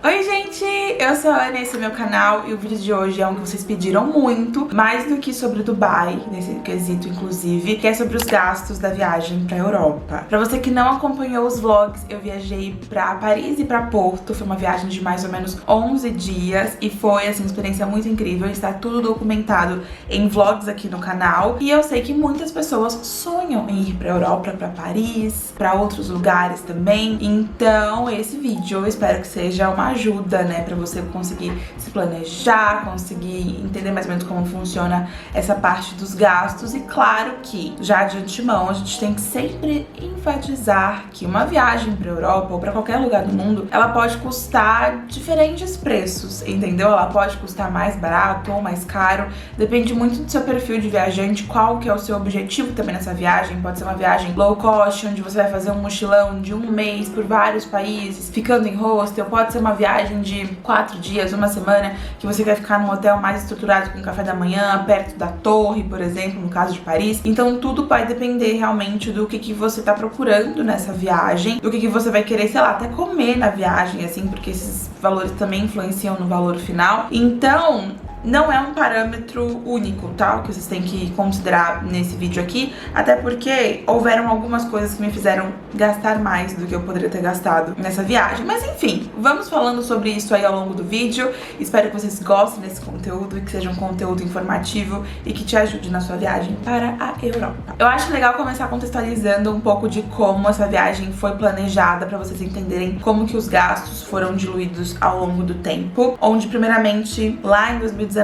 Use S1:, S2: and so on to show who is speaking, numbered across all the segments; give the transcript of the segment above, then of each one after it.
S1: Oi gente, eu sou a Ana, esse é meu canal e o vídeo de hoje é um que vocês pediram muito, mais do que sobre Dubai, nesse quesito inclusive, que é sobre os gastos da viagem pra Europa. Pra você que não acompanhou os vlogs, eu viajei pra Paris e pra Porto, foi uma viagem de mais ou menos 11 dias e foi assim, uma experiência muito incrível, está tudo documentado em vlogs aqui no canal e eu sei que muitas pessoas sonham em ir pra Europa, pra Paris, pra outros lugares também, então esse vídeo eu espero que seja uma ajuda, né, pra você conseguir se planejar, conseguir entender mais ou menos como funciona essa parte dos gastos. E claro que, já de antemão, a gente tem que sempre enfatizar que uma viagem pra Europa ou pra qualquer lugar do mundo, ela pode custar diferentes preços, entendeu? Ela pode custar mais barato ou mais caro, depende muito do seu perfil de viajante, qual que é o seu objetivo também nessa viagem. Pode ser uma viagem low cost, onde você vai fazer um mochilão de um mês por vários países, ficando em hostel, pode ser uma viagem de 4 dias, uma semana, que você vai ficar num hotel mais estruturado com café da manhã, perto da torre, por exemplo, no caso de Paris. Então tudo vai depender realmente do que você tá procurando nessa viagem, do que você vai querer, sei lá, até comer na viagem, assim, porque esses valores também influenciam no valor final. Então não é um parâmetro único, tá? Que vocês têm que considerar nesse vídeo aqui, até porque houveram algumas coisas que me fizeram gastar mais do que eu poderia ter gastado nessa viagem. Mas enfim, vamos falando sobre isso aí ao longo do vídeo. Espero que vocês gostem desse conteúdo e que seja um conteúdo informativo e que te ajude na sua viagem para a Europa. Eu acho legal começar contextualizando um pouco de como essa viagem foi planejada, para vocês entenderem como que os gastos foram diluídos ao longo do tempo, onde primeiramente lá em 2019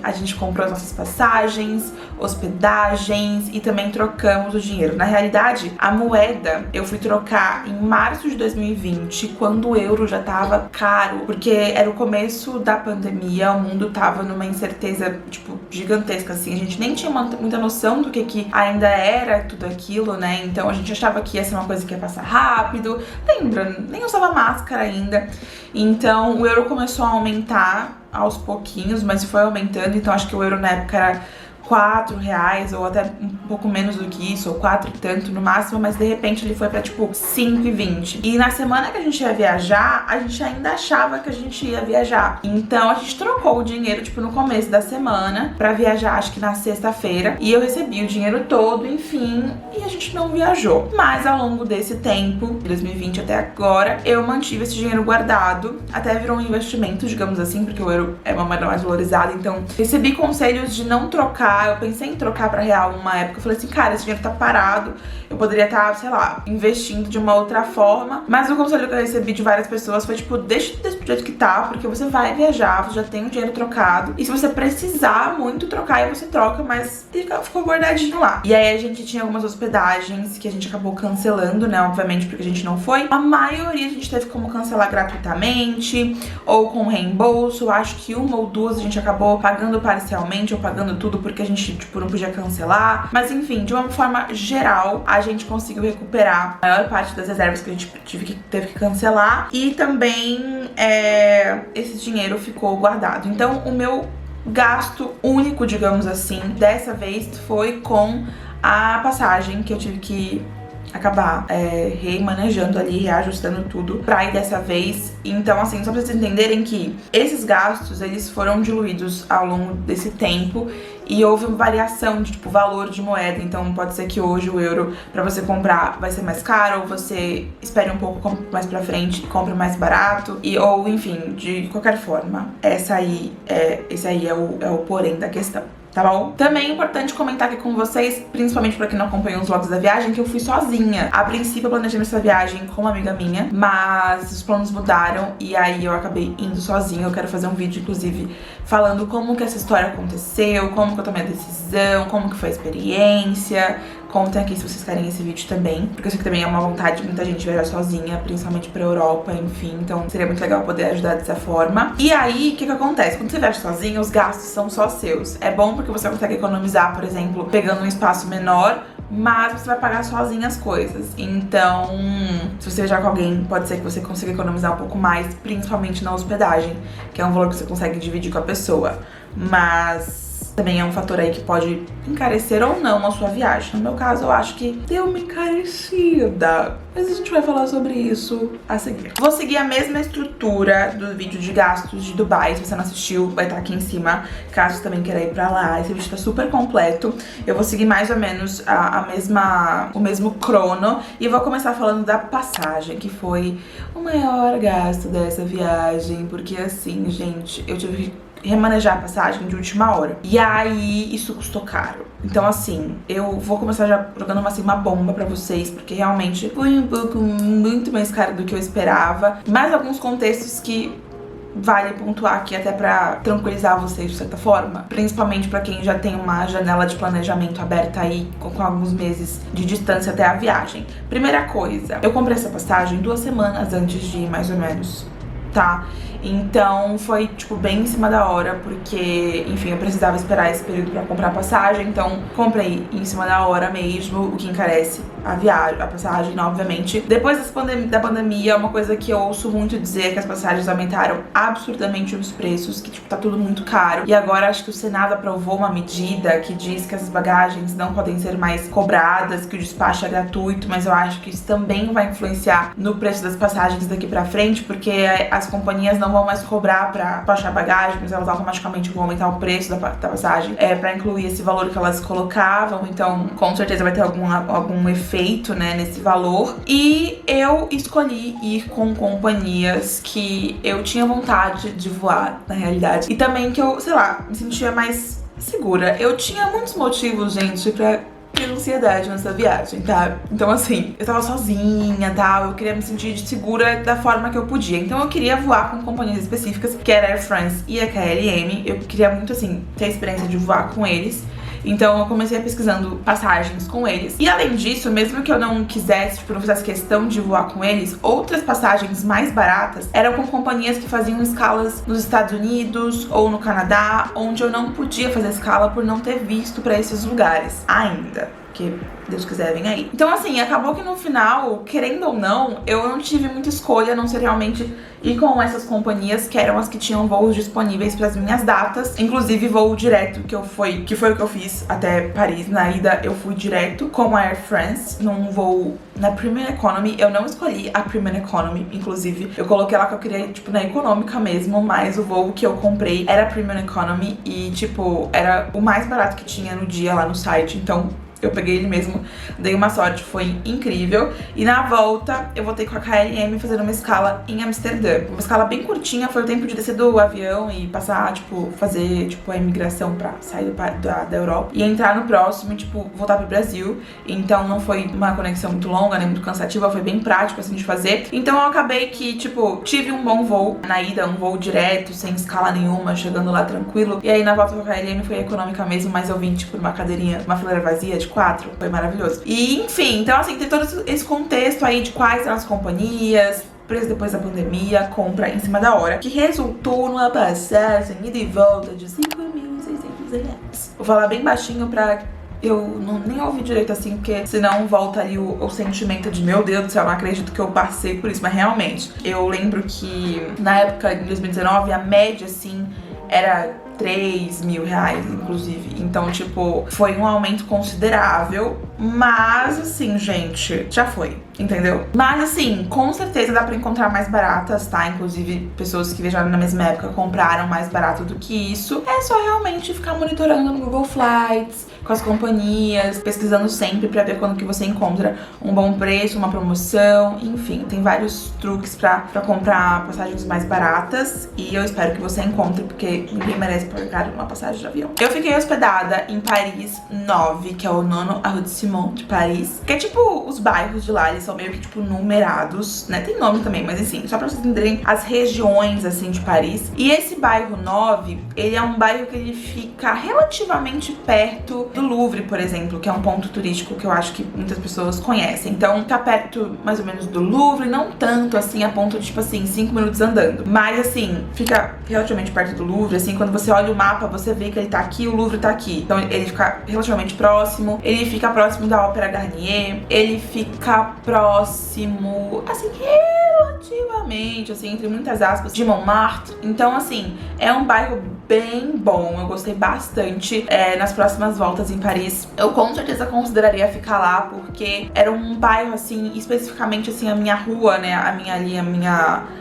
S1: a gente comprou as nossas passagens, hospedagens e também trocamos o dinheiro. Na realidade, a moeda eu fui trocar em março de 2020, quando o euro já tava caro, porque era o começo da pandemia, o mundo tava numa incerteza, tipo, gigantesca, assim. A gente nem tinha muita noção do que ainda era tudo aquilo, né? Então a gente achava que ia ser uma coisa que ia passar rápido. Lembra? Nem usava máscara ainda. Então o euro começou a aumentar aos pouquinhos, mas foi aumentando, então acho que o euro na época era R$4, ou até um pouco menos do que isso, ou 4 e tanto no máximo, mas de repente ele foi pra tipo 5,20. E na semana que a gente ia viajar, a gente ainda achava que a gente ia viajar. Então a gente trocou o dinheiro, tipo, no começo da semana pra viajar, acho que na sexta-feira, e eu recebi o dinheiro todo, enfim, e a gente não viajou. Mas ao longo desse tempo, 2020 até agora, eu mantive esse dinheiro guardado, até virou um investimento, digamos assim, porque o euro é uma moeda mais valorizada, então recebi conselhos de não trocar. Eu pensei em trocar pra real uma época, eu falei assim, cara, esse dinheiro tá parado, eu poderia estar, sei lá, investindo de uma outra forma. Mas o conselho que eu recebi de várias pessoas foi tipo, deixa do jeito que tá, porque você vai viajar, você já tem o dinheiro trocado, e se você precisar muito trocar, aí você troca, mas ficou guardadinho lá. E aí a gente tinha algumas hospedagens que a gente acabou cancelando, né, obviamente, porque a gente não foi. A maioria a gente teve como cancelar gratuitamente, ou com reembolso. Acho que uma ou duas a gente acabou pagando parcialmente, ou pagando tudo, porque a gente, tipo, não podia cancelar. Mas enfim, de uma forma geral, a gente conseguiu recuperar a maior parte das reservas que a gente teve que cancelar. E também esse dinheiro ficou guardado. Então o meu gasto único, digamos assim, dessa vez foi com a passagem, que eu tive que acabar remanejando ali, reajustando tudo pra ir dessa vez. Então, assim, só pra vocês entenderem que esses gastos, eles foram diluídos ao longo desse tempo e houve uma variação de, tipo, valor de moeda. Então pode ser que hoje o euro, pra você comprar, vai ser mais caro, ou você espere um pouco mais pra frente e compre mais barato, ou enfim, de qualquer forma, esse aí é o porém da questão. Tá bom? Também é importante comentar aqui com vocês, principalmente pra quem não acompanhou os vlogs da viagem, que eu fui sozinha. A princípio eu planejei essa viagem com uma amiga minha, mas os planos mudaram e aí eu acabei indo sozinha. Eu quero fazer um vídeo, inclusive, falando como que essa história aconteceu, como que eu tomei a decisão, como que foi a experiência. Contem aqui se vocês querem esse vídeo também, porque eu sei que também é uma vontade de muita gente viajar sozinha, principalmente pra Europa, enfim, então seria muito legal poder ajudar dessa forma. E aí, o que acontece? Quando você viaja sozinha, os gastos são só seus. É bom porque você consegue economizar, por exemplo, pegando um espaço menor, mas você vai pagar sozinha as coisas. Então, se você viajar com alguém, pode ser que você consiga economizar um pouco mais, principalmente na hospedagem, que é um valor que você consegue dividir com a pessoa. Mas mas também é um fator aí que pode encarecer ou não a sua viagem. No meu caso, eu acho que deu uma encarecida, mas a gente vai falar sobre isso a seguir. Vou seguir a mesma estrutura do vídeo de gastos de Dubai. Se você não assistiu, vai estar aqui em cima, caso você também queira ir pra lá. Esse vídeo tá super completo. Eu vou seguir mais ou menos o mesmo crono. E eu vou começar falando da passagem, que foi o maior gasto dessa viagem. Porque assim, gente, eu tive que remanejar a passagem de última hora. E aí, isso custou caro. Então, assim, eu vou começar já jogando uma bomba pra vocês, porque realmente foi um pouco muito mais caro do que eu esperava. Mais alguns contextos que vale pontuar aqui até pra tranquilizar vocês de certa forma, principalmente pra quem já tem uma janela de planejamento aberta aí com alguns meses de distância até a viagem. Primeira coisa, eu comprei essa passagem 2 semanas antes de ir, mais ou menos, tá? Então foi, tipo, bem em cima da hora, porque, enfim, eu precisava esperar esse período pra comprar a passagem, então comprei em cima da hora mesmo, o que encarece a viagem, a passagem, obviamente. Depois da pandemia, uma coisa que eu ouço muito dizer é que as passagens aumentaram absurdamente os preços, que, tipo, tá tudo muito caro. E agora acho que o Senado aprovou uma medida que diz que essas bagagens não podem ser mais cobradas, que o despacho é gratuito, mas eu acho que isso também vai influenciar no preço das passagens daqui pra frente, porque as companhias não vão mais cobrar pra despachar bagagem, mas elas automaticamente vão aumentar o preço da passagem pra incluir esse valor que elas colocavam. Então, com certeza vai ter algum efeito, né, nesse valor. E eu escolhi ir com companhias que eu tinha vontade de voar, na realidade. E também que eu, sei lá, me sentia mais segura. Eu tinha muitos motivos, gente, pra ter ansiedade nessa viagem, tá? Então, assim, eu tava sozinha, tal, eu queria me sentir segura da forma que eu podia. Então eu queria voar com companhias específicas, que era a Air France e a KLM. Eu queria muito, assim, ter a experiência de voar com eles. Então eu comecei pesquisando passagens com eles. E além disso, mesmo que eu não quisesse, tipo, não fizesse questão de voar com eles, outras passagens mais baratas eram com companhias que faziam escalas nos Estados Unidos ou no Canadá, onde eu não podia fazer escala por não ter visto pra esses lugares ainda. Que Deus quiser, vem aí. Então, assim, acabou que no final, querendo ou não, eu não tive muita escolha, a não ser realmente ir com essas companhias, que eram as que tinham voos disponíveis para as minhas datas. Inclusive, voo direto, que foi o que eu fiz até Paris. Na ida, eu fui direto com a Air France, num voo na Premium Economy. Eu não escolhi a Premium Economy, inclusive. Eu coloquei lá que eu queria, tipo, na econômica mesmo, mas o voo que eu comprei era Premium Economy e, tipo, era o mais barato que tinha no dia lá no site. Então, eu peguei ele mesmo, dei uma sorte, foi incrível. E na volta, eu voltei com a KLM fazendo uma escala em Amsterdã. Uma escala bem curtinha, foi o tempo de descer do avião e passar, tipo, fazer, tipo, a imigração pra sair da Europa. E entrar no próximo e, tipo, voltar pro Brasil. Então não foi uma conexão muito longa, nem muito cansativa, foi bem prático, assim, de fazer. Então eu acabei que, tipo, tive um bom voo. Na ida, um voo direto, sem escala nenhuma, chegando lá tranquilo. E aí na volta com a KLM foi econômica mesmo, mas eu vim, tipo, numa cadeirinha, uma fileira vazia de 4, foi maravilhoso. E enfim, então assim, tem todo esse contexto aí de quais são as companhias, preço depois da pandemia, compra em cima da hora, que resultou numa passagem ida e volta de 5.600 reais. Vou falar bem baixinho pra eu nem ouvi direito assim, porque senão volta ali o sentimento de meu Deus do céu, não acredito que eu passei por isso. Mas realmente, eu lembro que na época, em 2019, a média assim era 3.000 reais, inclusive. Então, tipo, foi um aumento considerável. Mas, assim, gente, já foi, entendeu? Mas, assim, com certeza dá pra encontrar mais baratas, tá? Inclusive, pessoas que viajaram na mesma época compraram mais barato do que isso. É só realmente ficar monitorando no Google Flights, com as companhias, pesquisando sempre pra ver quando que você encontra um bom preço, uma promoção. Enfim, tem vários truques pra comprar passagens mais baratas. E eu espero que você encontre, porque ninguém merece pagar uma passagem de avião. Eu fiquei hospedada em Paris 9, que é o 9º arrondissement de Paris, que é tipo os bairros de lá, eles são meio que tipo numerados, né? Tem nome também, mas assim, só pra vocês entenderem as regiões assim de Paris. E esse bairro 9, ele é um bairro que ele fica relativamente perto do Louvre, por exemplo, que é um ponto turístico que eu acho que muitas pessoas conhecem. Então tá perto mais ou menos do Louvre, não tanto assim a ponto de tipo assim 5 minutos andando, mas assim, fica relativamente perto do Louvre. Assim, quando você olha o mapa, você vê que ele tá aqui, o Louvre tá aqui. Então ele fica relativamente próximo, ele fica próximo da Ópera Garnier, ele fica próximo, assim, relativamente, assim, entre muitas aspas, de Montmartre. Então, assim, é um bairro bem bom, eu gostei bastante. Nas próximas voltas em Paris, eu com certeza consideraria ficar lá, porque era um bairro, assim, especificamente, assim, a minha rua, né,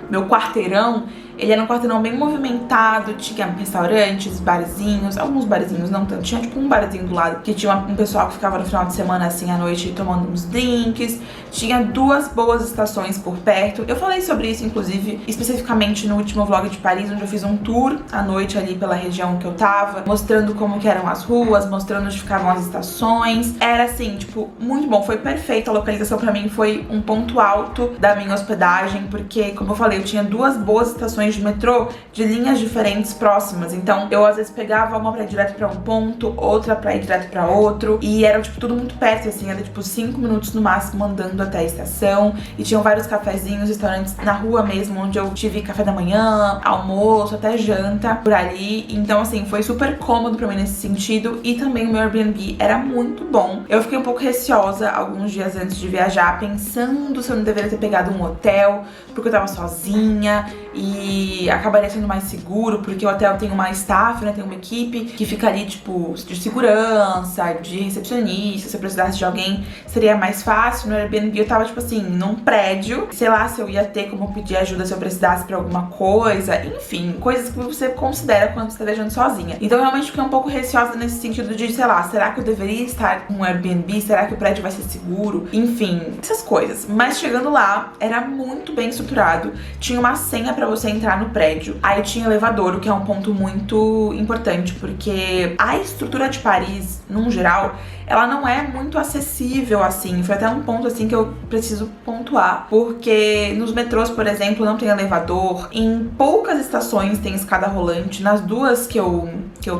S1: meu quarteirão, ele era um quarteirão bem movimentado, tinha restaurantes, barzinhos, alguns barzinhos, não tanto, tinha tipo um barzinho do lado, que tinha um pessoal que ficava no final de semana, assim, à noite, tomando uns drinks, tinha 2 boas estações por perto. Eu falei sobre isso, inclusive, especificamente no último vlog de Paris, onde eu fiz um tour à noite ali pela região que eu tava, mostrando como que eram as ruas, mostrando onde ficavam as estações. Era, assim, tipo, muito bom, foi perfeita a localização pra mim, foi um ponto alto da minha hospedagem, porque, como eu falei, eu tinha 2 boas estações de metrô de linhas diferentes próximas, então eu às vezes pegava uma pra ir direto pra um ponto, outra pra ir direto pra outro, e era tipo tudo muito perto, assim, era tipo 5 minutos no máximo andando até a estação, e tinham vários cafezinhos, restaurantes na rua mesmo, onde eu tive café da manhã, almoço, até janta por ali. Então, assim, foi super cômodo pra mim nesse sentido, e também o meu Airbnb era muito bom. Eu fiquei um pouco receosa alguns dias antes de viajar, pensando se eu não deveria ter pegado um hotel, porque eu tava sozinha e acabaria sendo mais seguro, porque o hotel tem uma staff, né, tem uma equipe que fica ali, tipo, de segurança, de recepcionista, se eu precisasse de alguém seria mais fácil. No Airbnb eu tava, tipo assim, num prédio, sei lá se eu ia ter como pedir ajuda se eu precisasse pra alguma coisa, enfim, coisas que você considera quando você tá viajando sozinha. Então eu realmente fiquei um pouco receosa nesse sentido de, sei lá, será que eu deveria estar com um Airbnb? Será que o prédio vai ser seguro? Enfim, essas coisas. Mas chegando lá, era muito bem estruturado, tinha uma senha pra você entrar no prédio, aí tinha elevador, o que é um ponto muito importante, porque a estrutura de Paris, num geral, ela não é muito acessível, assim. Foi até um ponto, assim, que eu preciso pontuar, porque nos metrôs, por exemplo, não tem elevador, em poucas estações tem escada rolante, nas 2 que eu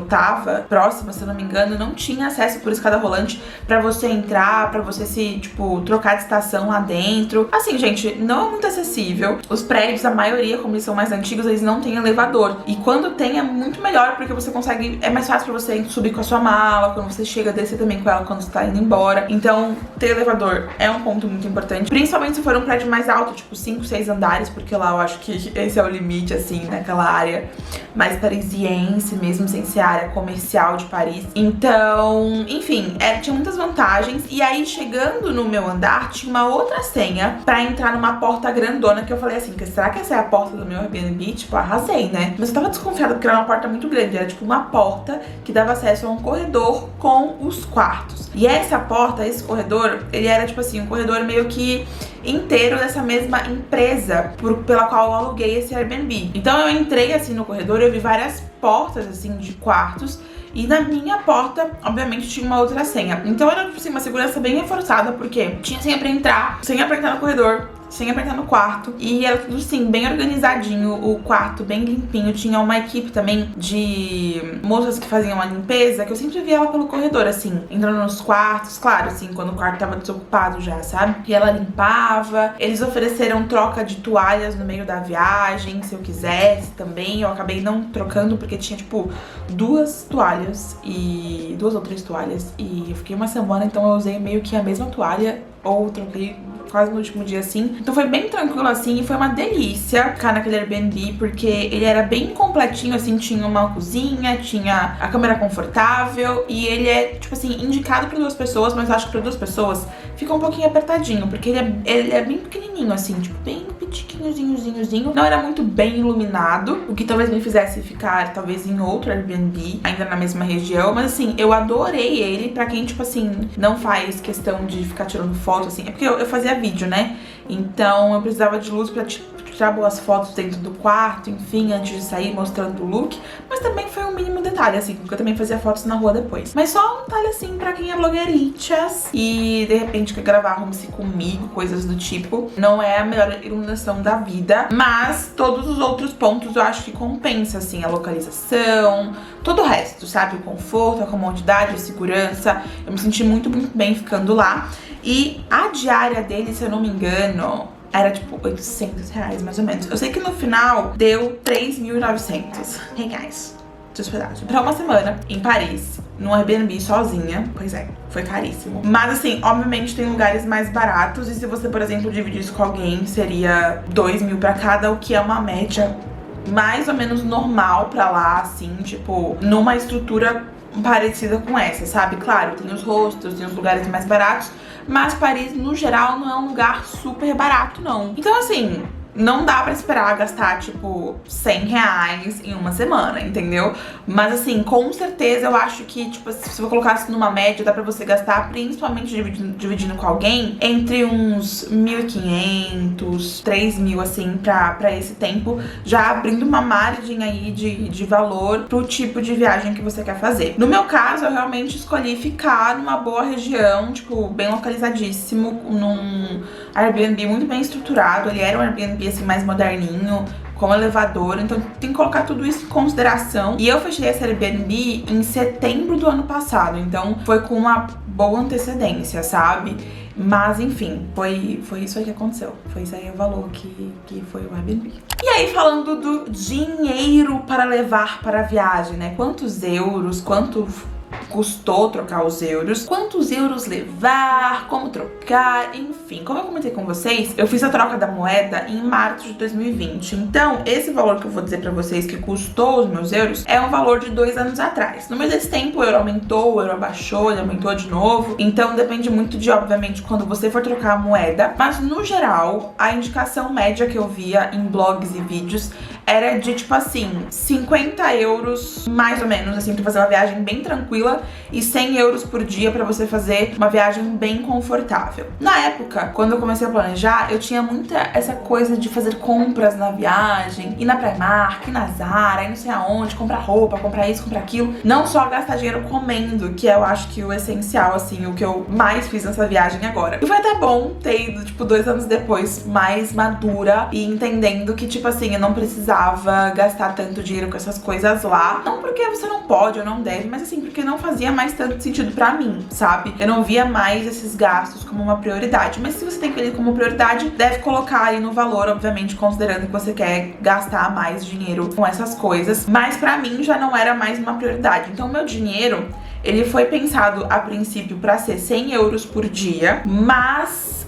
S1: tava próxima, se eu não me engano, não tinha acesso por escada rolante pra você entrar, pra você se, tipo, trocar de estação lá dentro. Assim, gente, não é muito acessível. Os prédios, a maioria, como eles são mais antigos, eles não têm elevador. E quando tem, é muito melhor, porque você consegue, é mais fácil pra você subir com a sua mala, quando você chega, descer também com ela quando você tá indo embora. Então, ter elevador é um ponto muito importante, principalmente se for um prédio mais alto, tipo 5, 6 andares, porque lá eu acho que esse é o limite, assim, naquela área mais parisiense mesmo, sem ser a área comercial de Paris. Então, enfim, tinha muitas vantagens. E aí, chegando no meu andar, tinha uma outra senha pra entrar numa porta grandona, que eu falei assim, será que essa é a porta do meu Airbnb? Tipo, arrasei, né? Mas eu tava desconfiada porque era uma porta muito grande, era tipo uma porta que dava acesso a um corredor com os quartos. E essa porta, esse corredor, ele era tipo assim, um corredor meio que inteiro dessa mesma empresa pela qual eu aluguei esse Airbnb. Então eu entrei assim no corredor, eu vi várias portas assim de quartos, e na minha porta, obviamente, tinha uma outra senha. Então era, tipo assim, uma segurança bem reforçada, porque tinha senha pra entrar no corredor, senha pra entrar no quarto, e era tudo, assim, bem organizadinho, o quarto bem limpinho. Tinha uma equipe também de moças que faziam a limpeza, que eu sempre via ela pelo corredor, assim, entrando nos quartos, claro, assim, quando o quarto tava desocupado já, sabe? E ela limpava. Eles ofereceram troca de toalhas no meio da viagem, se eu quisesse também. Eu acabei não trocando, porque tinha, tipo, 2 toalhas e 2 ou 3 toalhas, e eu fiquei uma semana, então eu usei meio que a mesma toalha, ou troquei quase no último dia, assim. Então foi bem tranquilo, assim, e foi uma delícia ficar naquele Airbnb, porque ele era bem completinho, assim, tinha uma cozinha, tinha a câmera confortável, e ele é, tipo assim, indicado pra 2 pessoas, mas eu acho que pra 2 pessoas fica um pouquinho apertadinho, porque ele é bem pequenininho, assim, tipo, bem pitiquinhozinho. Não era muito bem iluminado, o que talvez me fizesse ficar, talvez, em outro Airbnb, ainda na mesma região, mas assim, eu adorei ele pra quem, tipo assim, não faz questão de ficar tirando foto, assim, é porque eu fazia vídeo, né? Então eu precisava de luz pra tirar boas fotos dentro do quarto, enfim, antes de sair mostrando o look. Mas também foi um mínimo detalhe, assim, porque eu também fazia fotos na rua depois. Mas só um detalhe, assim, pra quem é blogueiritas e de repente quer gravar home comigo, coisas do tipo. Não é a melhor iluminação da vida, mas todos os outros pontos eu acho que compensa, assim, a localização, todo o resto, sabe? O conforto, a comodidade, a segurança. Eu me senti muito bem ficando lá. E a diária dele, se eu não me engano, era tipo R$800, mais ou menos. Eu sei que no final deu 3.900 reais. de hospedagem pra uma semana em Paris, num Airbnb sozinha. Pois é, foi caríssimo. Mas assim, obviamente tem lugares mais baratos. E se você, por exemplo, dividir isso com alguém, seria 2.000 pra cada, o que é uma média mais ou menos normal pra lá, assim, tipo, numa estrutura parecida com essa, sabe? Claro, tem os hostels, tem os lugares mais baratos, mas Paris, no geral, não é um lugar super barato, não. Então, assim, não dá pra esperar gastar, tipo, 100 reais em uma semana, entendeu? Mas, assim, com certeza eu acho que, tipo, se eu colocasse numa média, dá pra você gastar, principalmente dividindo com alguém, entre uns 1.500, 3.000, assim, pra esse tempo, já abrindo uma margem aí de valor pro tipo de viagem que você quer fazer. No meu caso, eu realmente escolhi ficar numa boa região, tipo, bem localizadíssimo, num Airbnb muito bem estruturado. Ele era um Airbnb assim mais moderninho, com elevador, então tem que colocar tudo isso em consideração. E eu fechei esse Airbnb em setembro do ano passado, então foi com uma boa antecedência, sabe? Mas enfim, foi isso aí que aconteceu. Foi isso aí o valor que foi o Airbnb. E aí, falando do dinheiro para levar para a viagem, né? Quantos euros, quanto custou trocar os euros, quantos euros levar, como trocar, enfim. Como eu comentei com vocês, eu fiz a troca da moeda em março de 2020. Então, esse valor que eu vou dizer pra vocês que custou os meus euros é um valor de 2 anos atrás. No meio desse tempo, o euro aumentou, o euro abaixou, ele aumentou de novo. Então, depende muito de, obviamente, quando você for trocar a moeda. Mas, no geral, a indicação média que eu via em blogs e vídeos era de, tipo assim, 50 euros, mais ou menos, assim, pra fazer uma viagem bem tranquila, e 100 euros por dia pra você fazer uma viagem bem confortável. Na época, quando eu comecei a planejar, eu tinha muita essa coisa de fazer compras na viagem, ir na Primark, ir na Zara, ir não sei aonde, comprar roupa, comprar isso, comprar aquilo. Não só gastar dinheiro comendo, que eu acho que o essencial, assim, o que eu mais fiz nessa viagem agora. E foi até bom ter ido, tipo, 2 anos depois, mais madura e entendendo que, tipo assim, eu não precisava gastar tanto dinheiro com essas coisas lá. Não porque você não pode ou não deve, mas assim, porque não fazia mais tanto sentido pra mim, sabe? Eu não via mais esses gastos como uma prioridade. Mas se você tem que ver como prioridade, deve colocar aí no valor, obviamente, considerando que você quer gastar mais dinheiro com essas coisas. Mas pra mim já não era mais uma prioridade. Então, meu dinheiro, ele foi pensado a princípio pra ser 100 euros por dia, mas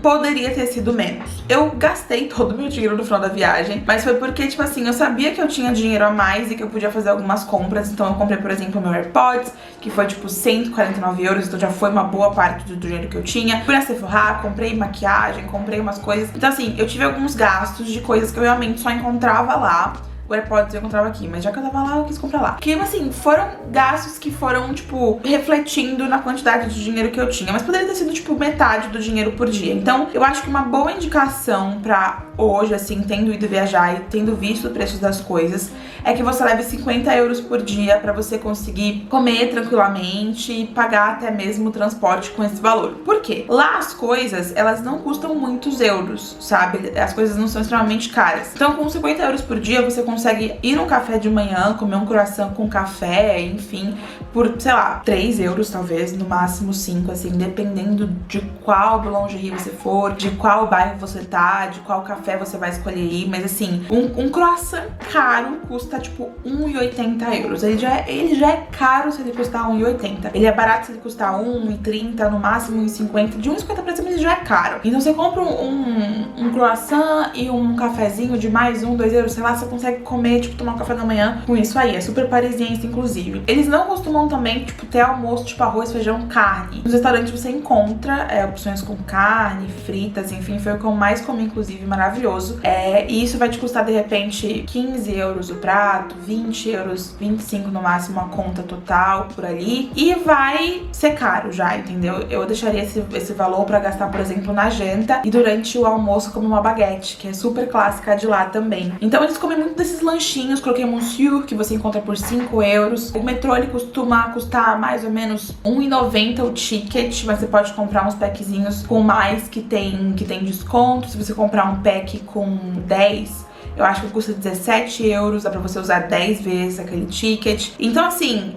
S1: poderia ter sido menos. Eu gastei todo o meu dinheiro no final da viagem, mas foi porque, tipo assim, eu sabia que eu tinha dinheiro a mais e que eu podia fazer algumas compras. Então eu comprei, por exemplo, meu AirPods, que foi tipo 149 euros, então já foi uma boa parte do dinheiro que eu tinha. Fui na Sephora, comprei maquiagem, comprei umas coisas. Então assim, eu tive alguns gastos de coisas que eu realmente só encontrava lá. O AirPods eu encontrava aqui, mas já que eu tava lá, eu quis comprar lá. Porque, assim, foram gastos que foram, tipo, refletindo na quantidade de dinheiro que eu tinha. Mas poderia ter sido, tipo, metade do dinheiro por dia. Então, eu acho que uma boa indicação pra hoje, assim, tendo ido viajar e tendo visto o preço das coisas, é que você leve 50 euros por dia pra você conseguir comer tranquilamente e pagar até mesmo o transporte com esse valor. Por quê? Lá as coisas, elas não custam muitos euros, sabe? As coisas não são extremamente caras. Então, com 50 euros por dia, você consegue ir no café de manhã, comer um croissant com café, enfim, por, sei lá, 3 euros talvez, no máximo 5, assim, dependendo de qual lingerie você for, de qual bairro você tá, de qual café você vai escolher ir. Mas assim, um croissant caro custa tipo 1,80 euros. Ele já é caro se ele custar 1,80. Ele é barato se ele custar 1,30, no máximo 1,50. De 1,50 pra cima ele já é caro. Então você compra um croissant e um cafezinho de mais 1, 2 euros, sei lá, você consegue comer, tipo, tomar um café da manhã com isso aí. É super parisiense, inclusive. Eles não costumam também, tipo, ter almoço, tipo, arroz, feijão, carne. Nos restaurantes você encontra opções com carne, fritas, enfim, foi o que eu mais comi, inclusive, maravilhoso. E isso vai te custar, de repente, 15 euros o prato, 20 euros, 25 no máximo a conta total, por ali. E vai ser caro já, entendeu? Eu deixaria esse valor pra gastar, por exemplo, na janta e durante o almoço como uma baguete, que é super clássica de lá também. Então eles comem muito desses lanchinhos. Coloquei Monsieur, que você encontra por 5 euros. O metrô, ele costuma custar mais ou menos 1,90 o ticket, mas você pode comprar uns packzinhos com mais que tem desconto. Se você comprar um pack com 10, eu acho que custa 17 euros, dá pra você usar 10 vezes aquele ticket. Então, assim,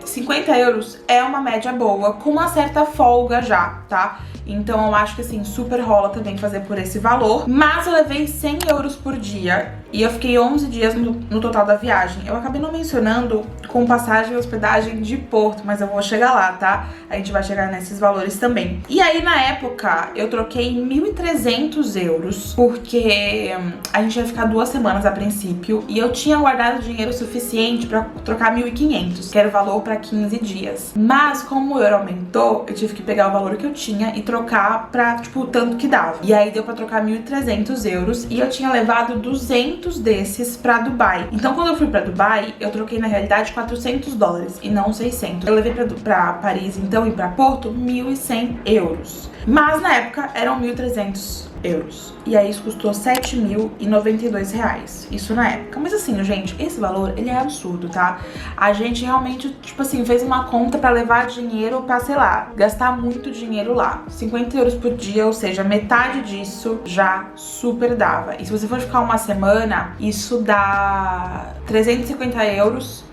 S1: 50 euros é uma média boa, com uma certa folga já, tá? Então eu acho que assim, super rola também fazer por esse valor. Mas eu levei 100 euros por dia e eu fiquei 11 dias no total da viagem. Eu acabei não mencionando com passagem e hospedagem de Porto, mas eu vou chegar lá, tá? A gente vai chegar nesses valores também. E aí, na época, eu troquei 1.300 euros, porque a gente ia ficar 2 semanas a princípio, e eu tinha guardado dinheiro suficiente pra trocar 1.500, que era o valor pra 15 dias. Mas, como o euro aumentou, eu tive que pegar o valor que eu tinha e trocar pra, tipo, o tanto que dava. E aí, deu pra trocar 1.300 euros, e eu tinha levado 200 desses pra Dubai. Então, quando eu fui pra Dubai, eu troquei, na realidade, 400 dólares e não 600. Eu levei pra Paris, então, e pra Porto, 1.100 euros. Mas, na época, eram 1.300 euros. E aí, isso custou 7.092 reais. Isso na época. Mas assim, gente, esse valor, ele é absurdo, tá? A gente realmente, tipo assim, fez uma conta pra levar dinheiro pra, sei lá, gastar muito dinheiro lá. 50 euros por dia, ou seja, metade disso já super dava. E se você for ficar uma semana, isso dá 350 euros,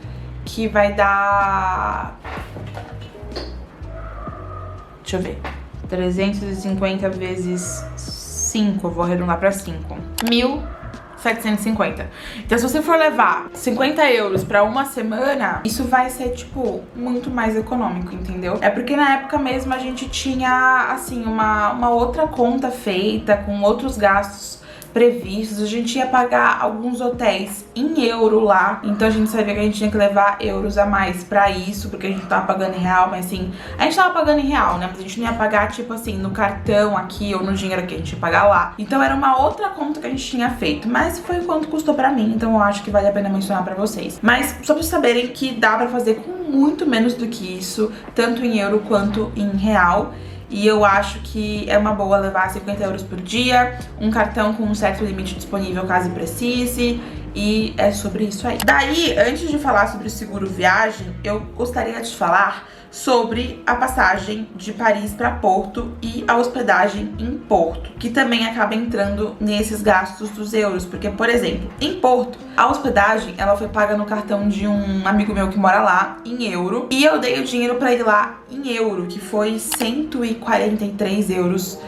S1: que vai dar... Deixa eu ver. 350 vezes 5, eu vou arredondar pra 5. 1.750. Então, se você for levar 50 euros pra uma semana, isso vai ser, tipo, muito mais econômico, entendeu? É porque na época mesmo a gente tinha, assim, uma outra conta feita com outros gastos previstos. A gente ia pagar alguns hotéis em euro lá, então a gente sabia que a gente tinha que levar euros a mais pra isso, porque a gente tava pagando em real, mas assim, a gente tava pagando em real, né, mas a gente não ia pagar, tipo assim, no cartão aqui ou no dinheiro que a gente ia pagar lá. Então era uma outra conta que a gente tinha feito, mas foi quanto custou pra mim, então eu acho que vale a pena mencionar pra vocês. Mas só pra vocês saberem que dá pra fazer com muito menos do que isso, tanto em euro quanto em real. E eu acho que é uma boa levar 50 euros por dia, um cartão com um certo limite disponível caso precise, e é sobre isso aí. Daí, antes de falar sobre o seguro viagem, eu gostaria de falar sobre a passagem de Paris para Porto e a hospedagem em Porto, que também acaba entrando nesses gastos dos euros, porque, por exemplo, em Porto, a hospedagem, ela foi paga no cartão de um amigo meu que mora lá, em euro, e eu dei o dinheiro pra ele lá em euro, que foi 143 euros,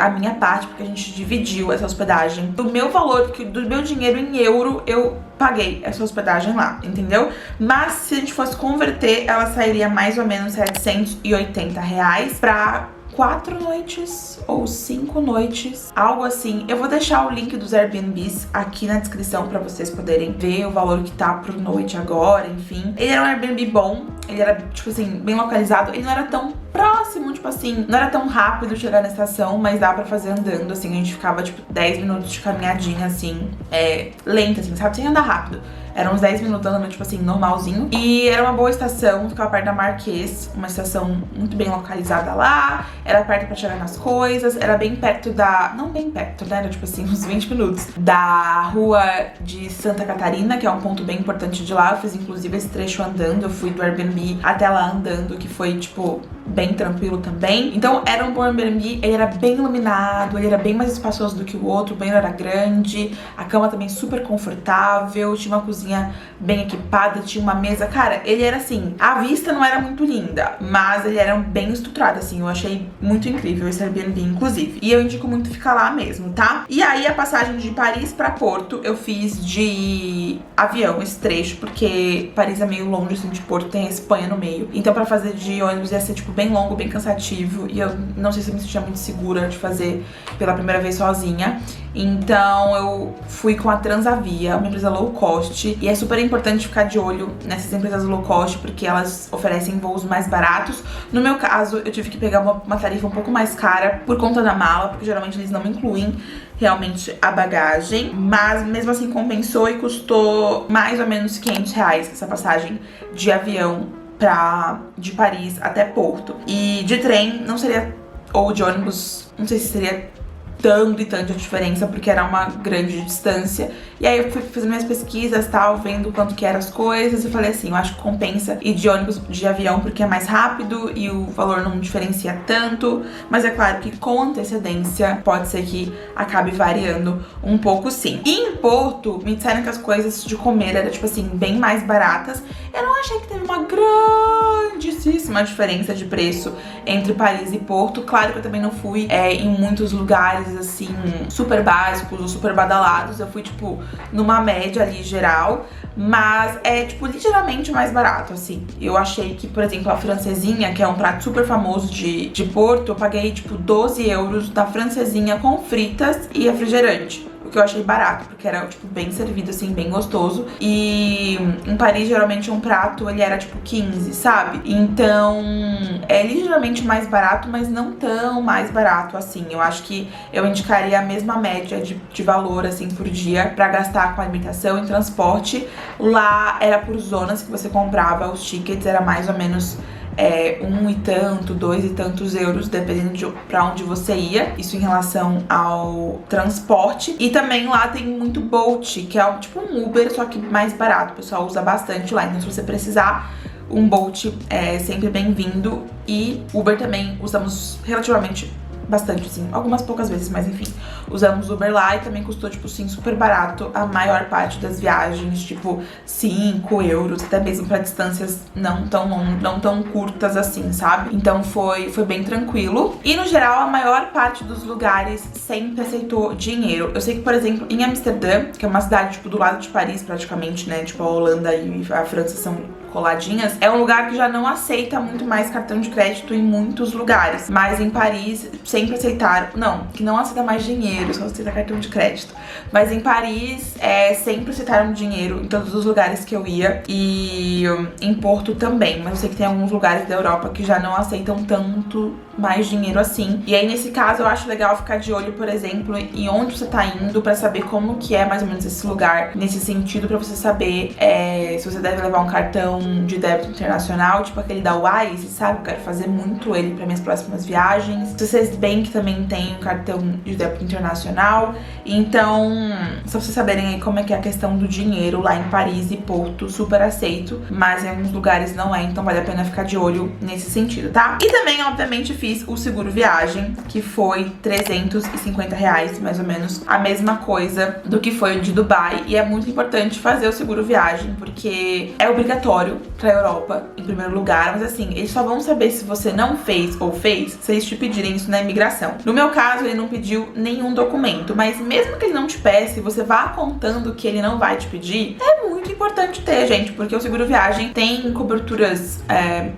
S1: a minha parte, porque a gente dividiu essa hospedagem. Do meu valor, do meu dinheiro em euro, eu paguei essa hospedagem lá, entendeu? Mas se a gente fosse converter, ela sairia mais ou menos 780 reais pra 4 noites ou 5 noites, algo assim. Eu vou deixar o link dos Airbnbs aqui na descrição pra vocês poderem ver o valor que tá por noite agora, enfim. Ele era um Airbnb bom, ele era, tipo assim, bem localizado, ele não era tão próximo, tipo assim, não era tão rápido chegar na estação, mas dá pra fazer andando, assim, a gente ficava, tipo, 10 minutos de caminhadinha, assim, lenta, assim, sabe, sem andar rápido. Eram uns 10 minutos andando, tipo assim, normalzinho. E era uma boa estação, ficava perto da Marquês, uma estação muito bem localizada lá. Era perto pra chegar nas coisas, era bem perto da... Não bem perto, né? Era tipo assim, uns 20 minutos. Da rua de Santa Catarina, que é um ponto bem importante de lá. Eu fiz, inclusive, esse trecho andando. Eu fui do Airbnb até lá andando, que foi, tipo, bem tranquilo também. Então, era um bom Airbnb. Ele era bem iluminado, ele era bem mais espaçoso do que o outro. O banheiro era grande, a cama também super confortável. Tinha uma cozinha bem equipada, tinha uma mesa. Cara, ele era assim, a vista não era muito linda, mas ele era bem estruturado, assim. Eu achei muito incrível esse Airbnb, inclusive. E eu indico muito ficar lá mesmo, tá? E aí, a passagem de Paris pra Porto, eu fiz de avião, esse trecho, porque Paris é meio longe, assim, de Porto, tem a Espanha no meio. Então, pra fazer de ônibus ia ser, tipo, bem longo, bem cansativo. E eu não sei se eu me sentia muito segura de fazer pela primeira vez sozinha. Então, eu fui com a Transavia, uma empresa low cost. E é super importante ficar de olho nessas empresas low cost, porque elas oferecem voos mais baratos. No meu caso, eu tive que pegar uma tarifa um pouco mais cara por conta da mala, porque geralmente eles não incluem realmente a bagagem. Mas mesmo assim compensou e custou mais ou menos 500 reais essa passagem de avião de Paris até Porto. E de trem não seria, ou de ônibus, não sei se seria tão gritante a diferença, porque era uma grande distância. E aí eu fui fazendo minhas pesquisas, tal, vendo quanto que eram as coisas, e falei assim, eu acho que compensa ir de ônibus, de avião, porque é mais rápido e o valor não diferencia tanto. Mas é claro que com antecedência pode ser que acabe variando um pouco, sim. E em Porto, me disseram que as coisas de comer eram, tipo assim, bem mais baratas. Eu não achei que teve uma grande grandíssima diferença de preço entre Paris e Porto. Claro que eu também não fui em muitos lugares, assim, super básicos ou super badalados. Eu fui, tipo, numa média ali geral, mas é, tipo, ligeiramente mais barato, assim. Eu achei que, por exemplo, a francesinha, que é um prato super famoso de Porto, eu paguei, tipo, 12 euros da francesinha com fritas e refrigerante. O que eu achei barato, porque era, tipo, bem servido, assim, bem gostoso. E em Paris, geralmente, um prato, ele era, tipo, 15, sabe? Então, é ligeiramente mais barato, mas não tão mais barato, assim. Eu acho que eu indicaria a mesma média de valor, assim, por dia pra gastar com alimentação e transporte. Lá era por zonas que você comprava os tickets, era mais ou menos... um e tanto, 2 e tantos euros, dependendo de pra onde você ia. Isso em relação ao transporte. E também lá tem muito Bolt, que é tipo um Uber, só que mais barato. O pessoal usa bastante lá. Então, se você precisar, um Bolt é sempre bem-vindo. E Uber também usamos relativamente bastante, assim, algumas poucas vezes, mas enfim, usamos Uber lá e também custou, tipo, sim, super barato a maior parte das viagens, tipo, 5 euros, até mesmo pra distâncias não tão curtas assim, sabe? Então foi bem tranquilo. E no geral, a maior parte dos lugares sempre aceitou dinheiro. Eu sei que, por exemplo, em Amsterdã, que é uma cidade, tipo, do lado de Paris praticamente, né, tipo, a Holanda e a França são coladinhas, é um lugar que já não aceita muito mais cartão de crédito em muitos lugares, mas em Paris sempre aceitaram, não aceita mais dinheiro, só aceita cartão de crédito, mas em Paris sempre aceitaram dinheiro em todos os lugares que eu ia, e em Porto também, mas eu sei que tem alguns lugares da Europa que já não aceitam tanto mais dinheiro assim. E aí, nesse caso, eu acho legal ficar de olho, por exemplo, em onde você tá indo, pra saber como que é mais ou menos esse lugar, nesse sentido, pra você saber se você deve levar um cartão de débito internacional, tipo aquele da Wise, sabe? Eu quero fazer muito ele pra minhas próximas viagens. O C6 Bank também tem um cartão de débito internacional. Então, só pra vocês saberem aí como é que é a questão do dinheiro lá em Paris e Porto, super aceito, mas em alguns lugares não é, então vale a pena ficar de olho nesse sentido, tá? E também, obviamente, fiz o seguro viagem, que foi 350 reais, mais ou menos, a mesma coisa do que foi o de Dubai. E é muito importante fazer o seguro viagem, porque é obrigatório pra Europa, em primeiro lugar, mas assim, eles só vão saber se você não fez ou fez se eles te pedirem isso na imigração. No meu caso, ele não pediu nenhum documento, mas mesmo que ele não te peça, você vá contando que ele não vai te pedir, é muito importante ter, gente, porque o seguro viagem tem coberturas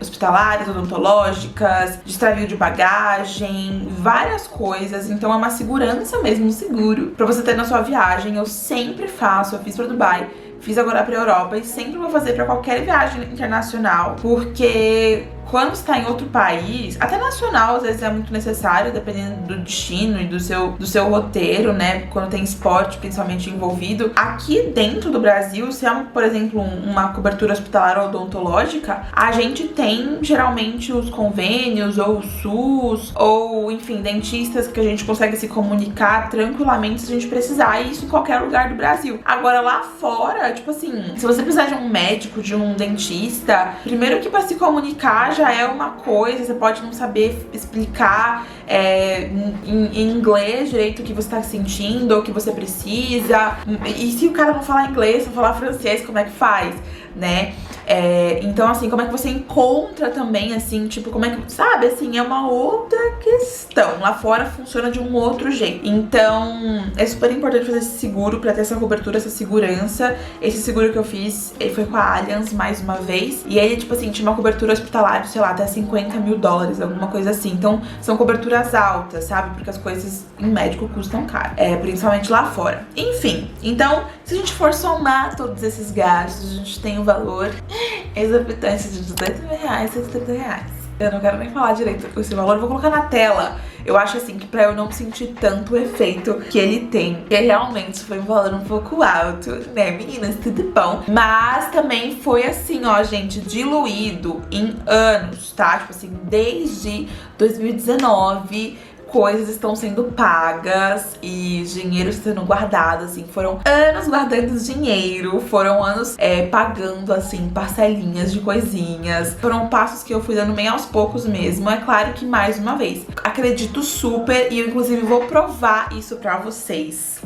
S1: hospitalares, odontológicas, de extravio de bagagem, várias coisas, então é uma segurança mesmo, um seguro pra você ter na sua viagem. Eu sempre faço, eu fiz pra Dubai, fiz agora pra Europa e sempre vou fazer pra qualquer viagem internacional, porque quando está em outro país, até nacional, às vezes é muito necessário, dependendo do destino e do seu roteiro, né? Quando tem esporte, principalmente, envolvido. Aqui dentro do Brasil, se é, por exemplo, uma cobertura hospitalar ou odontológica, a gente tem, geralmente, os convênios, ou o SUS, ou, enfim, dentistas que a gente consegue se comunicar tranquilamente se a gente precisar, e isso em qualquer lugar do Brasil. Agora, lá fora, tipo assim, se você precisar de um médico, de um dentista, primeiro que pra se comunicar já é uma coisa, você pode não saber explicar em inglês direito o que você tá sentindo ou o que você precisa. E se o cara não falar inglês, não falar francês, como é que faz, né? Então, assim, como é que você encontra também, assim, tipo, como é que, sabe, assim, é uma outra questão. Lá fora funciona de um outro jeito. Então, é super importante fazer esse seguro pra ter essa cobertura, essa segurança. Esse seguro que eu fiz, ele foi com a Allianz mais uma vez. E ele, tipo assim, tinha uma cobertura hospitalar, sei lá, até 50 mil dólares, alguma coisa assim. Então, são coberturas altas, sabe? Porque as coisas em médico custam caro. Principalmente lá fora. Enfim, então, se a gente for somar todos esses gastos, a gente tem o valor exorbitante de 200 reais, 170 reais. Eu não quero nem falar direito esse valor, eu vou colocar na tela. Eu acho assim que pra eu não sentir tanto o efeito que ele tem, porque realmente foi um valor um pouco alto, né, meninas? Tudo bom. Mas também foi assim, ó, gente, diluído em anos, tá? Tipo assim, desde 2019... coisas estão sendo pagas e dinheiro sendo guardado, assim, foram anos guardando dinheiro, foram anos pagando, assim, parcelinhas de coisinhas, foram passos que eu fui dando bem aos poucos mesmo. É claro que, mais uma vez, acredito super, e eu inclusive vou provar isso pra vocês.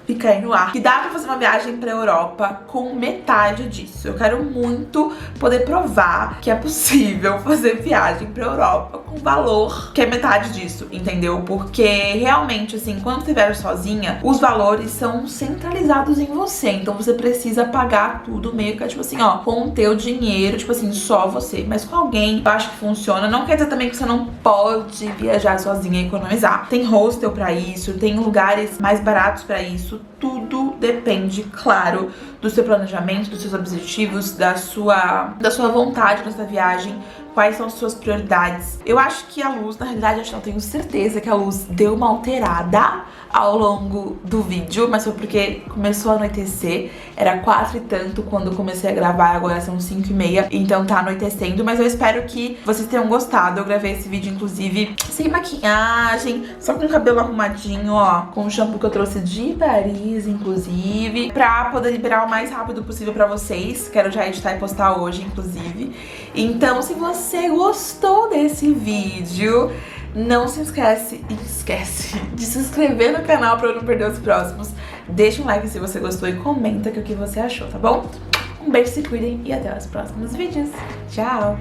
S1: fica aí no ar, que dá pra fazer uma viagem pra Europa com metade disso. Eu quero muito poder provar que é possível fazer viagem pra Europa com valor que é metade disso, entendeu? Porque realmente, assim, quando você viaja sozinha, os valores são centralizados em você. Então você precisa pagar tudo meio que, tipo assim, ó, com o teu dinheiro, tipo assim, só você. Mas com alguém, eu acho que funciona. Não quer dizer também que você não pode viajar sozinha e economizar. Tem hostel pra isso, tem lugares mais baratos pra isso. Tudo depende, claro, do seu planejamento, dos seus objetivos, da sua vontade nessa viagem. Quais são as suas prioridades? Eu acho que a luz, na realidade, eu tenho certeza que a luz deu uma alterada ao longo do vídeo, mas foi porque começou a anoitecer. Era 4 e tanto quando eu comecei a gravar, agora são 5h30, então tá anoitecendo. Mas eu espero que vocês tenham gostado. Eu gravei esse vídeo, inclusive, sem maquiagem, só com o cabelo arrumadinho, ó, com o shampoo que eu trouxe de Paris, inclusive, pra poder liberar o mais rápido possível pra vocês. Quero já editar e postar hoje, inclusive. Então, se você gostou desse vídeo, não se esquece de se inscrever no canal pra eu não perder os próximos. Deixa um like se você gostou e comenta o que você achou, tá bom? Um beijo, se cuidem e até os próximos vídeos. Tchau!